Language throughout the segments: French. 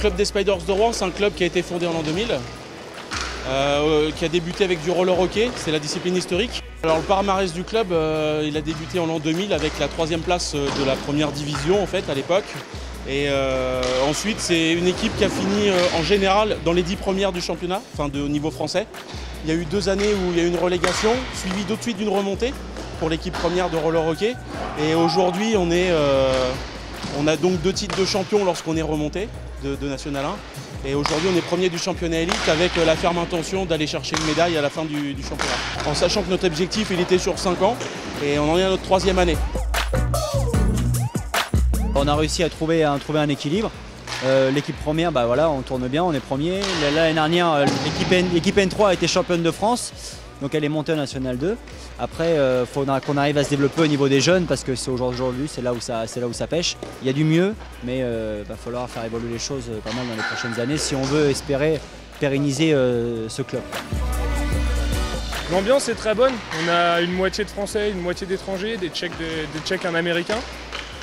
club des Spiders de Rouen, c'est un club qui a été fondé en l'an 2000, qui a débuté avec du roller hockey, c'est la discipline historique. Alors le palmarès du club, il a débuté en l'an 2000 avec la 3e place de la première division en fait à l'époque. Et ensuite c'est une équipe qui a fini en général dans les 10 premières du championnat, enfin au niveau français. Il y a eu 2 années où il y a eu une relégation, suivie tout de suite d'une remontée pour l'équipe première de roller hockey. Et aujourd'hui on a donc 2 titres de champion lorsqu'on est remonté de National 1. Et aujourd'hui on est premier du championnat élite avec la ferme intention d'aller chercher une médaille à la fin du championnat. En sachant que notre objectif il était sur 5 ans et on en est à notre 3e année. On a réussi à trouver un équilibre. L'équipe première, bah voilà, on tourne bien, on est premier. L'année dernière, l'équipe N3 a été championne de France, donc elle est montée en National 2. Après, il faut qu'on arrive à se développer au niveau des jeunes parce que c'est aujourd'hui, c'est là où ça pêche. Il y a du mieux, mais il va falloir faire évoluer les choses pas mal dans les prochaines années si on veut espérer pérenniser ce club. L'ambiance est très bonne. On a une moitié de Français, une moitié d'étrangers, des Tchèques, un Américain.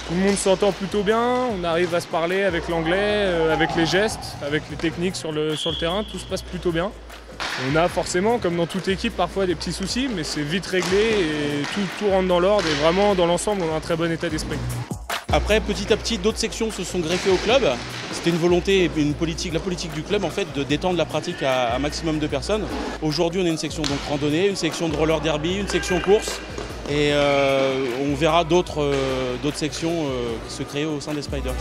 Tout le monde s'entend plutôt bien, on arrive à se parler avec l'anglais, avec les gestes, avec les techniques sur le terrain, tout se passe plutôt bien. On a forcément, comme dans toute équipe, parfois des petits soucis, mais c'est vite réglé et tout rentre dans l'ordre et vraiment dans l'ensemble on a un très bon état d'esprit. Après, petit à petit, d'autres sections se sont greffées au club. C'était une volonté, la politique du club en fait, de d'étendre la pratique à un maximum de personnes. Aujourd'hui, on a une section donc randonnée, une section de roller derby, une section course. Et on verra d'autres sections se créer au sein des Spiders.